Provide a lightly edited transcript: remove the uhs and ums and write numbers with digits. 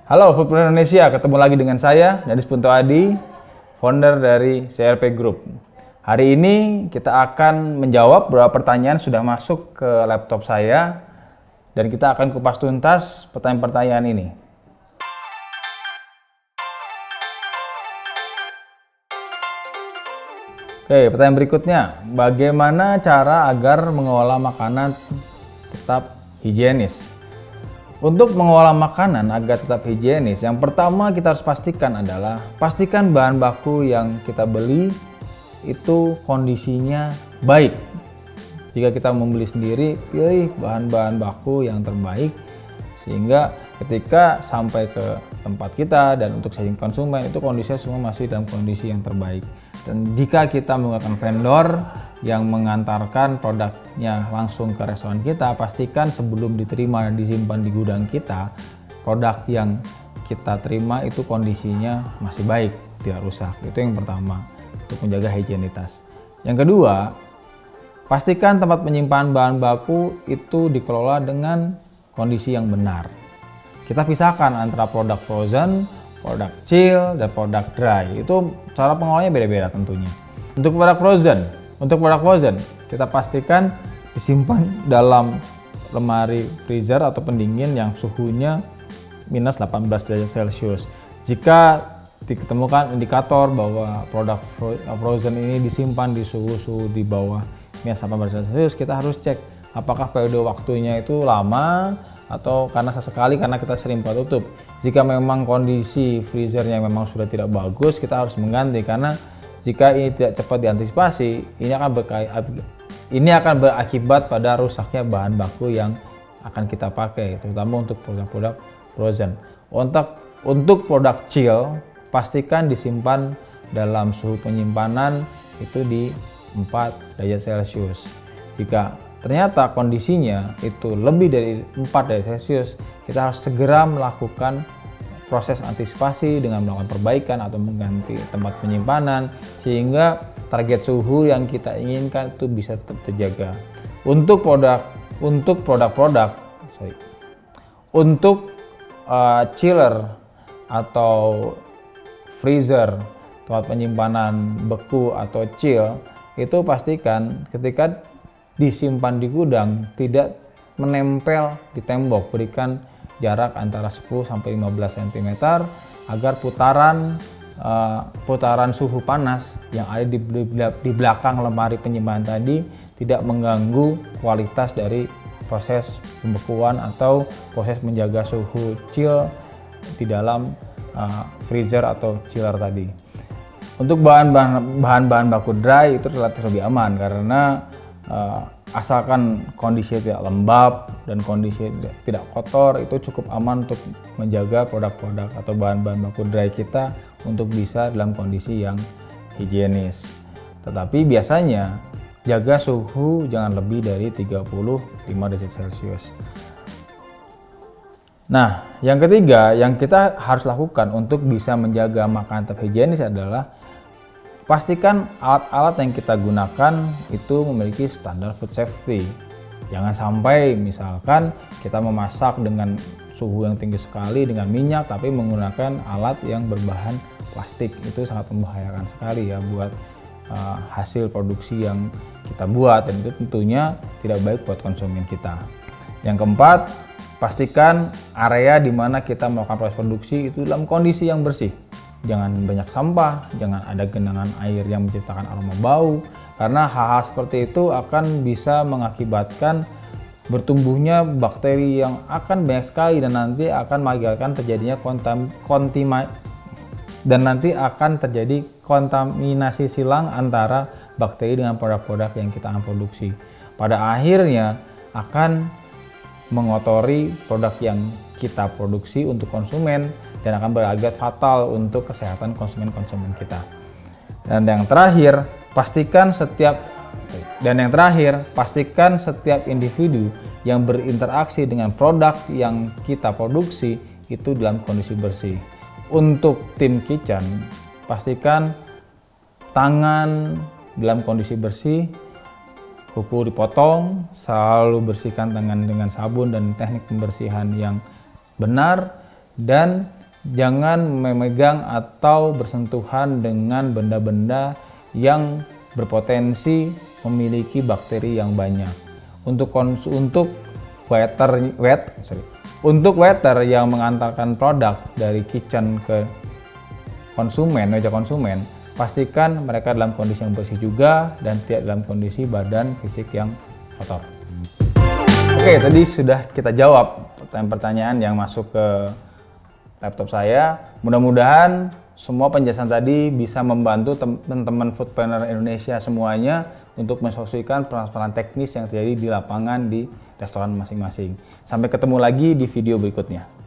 Halo Foodpreneur Indonesia, ketemu lagi dengan saya, Dadis Punto Adi, founder dari CRP Group. Hari ini kita akan menjawab beberapa pertanyaan sudah masuk ke laptop saya dan kita akan kupas tuntas pertanyaan-pertanyaan ini. Oke, pertanyaan berikutnya, bagaimana cara agar mengolah makanan tetap higienis? Untuk mengolah makanan agar tetap higienis, yang pertama kita harus pastikan adalah pastikan bahan baku yang kita beli itu kondisinya baik. Jika kita membeli sendiri, pilih bahan-bahan baku yang terbaik sehingga ketika sampai ke tempat kita dan untuk sajian konsumen itu kondisinya semua masih dalam kondisi yang terbaik. Dan jika kita menggunakan vendor yang mengantarkan produknya langsung ke restoran kita, pastikan sebelum diterima dan disimpan di gudang kita, produk yang kita terima itu kondisinya masih baik, tidak rusak. Itu yang pertama, untuk menjaga higienitas. Yang kedua, pastikan tempat penyimpanan bahan baku itu dikelola dengan kondisi yang benar. Kita pisahkan antara produk frozen, produk chill, dan produk dry. Itu cara pengolahnya beda-beda tentunya. Untuk produk frozen, kita pastikan disimpan dalam lemari freezer atau pendingin yang suhunya minus 18 derajat Celcius. Jika ditemukan indikator bahwa produk frozen ini disimpan di suhu di bawah minus 18 derajat Celcius, kita harus cek apakah periode waktunya itu lama atau karena sesekali karena kita sering buka tutup. Jika memang kondisi freezernya memang sudah tidak bagus, kita harus mengganti karena jika ini tidak cepat diantisipasi, ini akan berakibat pada rusaknya bahan baku yang akan kita pakai, terutama untuk produk-produk frozen. Untuk produk chill, pastikan disimpan dalam suhu penyimpanan itu di 4 derajat Celcius. Jika ternyata kondisinya itu lebih dari 4 derajat Celcius, kita harus segera melakukan proses antisipasi dengan melakukan perbaikan atau mengganti tempat penyimpanan sehingga target suhu yang kita inginkan itu bisa tetap terjaga. Untuk chiller atau freezer, tempat penyimpanan beku atau chill, itu pastikan ketika disimpan di gudang tidak menempel di tembok, berikan jarak antara 10-15 cm agar putaran suhu panas yang ada di belakang lemari penyimpanan tadi tidak mengganggu kualitas dari proses pembekuan atau proses menjaga suhu chill di dalam freezer atau chiller tadi. Untuk bahan-bahan baku dry itu relatif lebih aman karena asalkan kondisi tidak lembab dan kondisi tidak kotor, itu cukup aman untuk menjaga produk-produk atau bahan-bahan baku dry kita untuk bisa dalam kondisi yang higienis. Tetapi biasanya jaga suhu jangan lebih dari 35 derajat Celcius. Nah, yang ketiga yang kita harus lakukan untuk bisa menjaga makanan tetap higienis adalah pastikan alat-alat yang kita gunakan itu memiliki standar food safety. Jangan sampai misalkan kita memasak dengan suhu yang tinggi sekali dengan minyak tapi menggunakan alat yang berbahan plastik. Itu sangat membahayakan sekali ya buat hasil produksi yang kita buat dan itu tentunya tidak baik buat konsumen kita. Yang keempat, pastikan area di mana kita melakukan proses produksi itu dalam kondisi yang bersih. Jangan banyak sampah, jangan ada genangan air yang menciptakan aroma bau, karena hal-hal seperti itu akan bisa mengakibatkan bertumbuhnya bakteri yang akan banyak sekali dan nanti akan mengakibatkan terjadinya kontaminasi silang antara bakteri dengan produk-produk yang kita akan produksi. Pada akhirnya akan mengotori produk yang kita produksi untuk konsumen dan akan berakibat fatal untuk kesehatan konsumen kita. Dan yang terakhir, pastikan setiap individu yang berinteraksi dengan produk yang kita produksi itu dalam kondisi bersih. Untuk tim kitchen, pastikan tangan dalam kondisi bersih, kuku dipotong, selalu bersihkan tangan dengan sabun dan teknik pembersihan yang benar, dan jangan memegang atau bersentuhan dengan benda-benda yang berpotensi memiliki bakteri yang banyak. Untuk waiter yang mengantarkan produk dari kitchen ke meja konsumen, pastikan mereka dalam kondisi yang bersih juga dan tidak dalam kondisi badan fisik yang kotor. Oke, tadi sudah kita jawab pertanyaan-pertanyaan yang masuk ke laptop saya. Mudah-mudahan semua penjelasan tadi bisa membantu teman-teman foodpreneur Indonesia semuanya untuk mensolusikan permasalahan teknis yang terjadi di lapangan di restoran masing-masing. Sampai ketemu lagi di video berikutnya.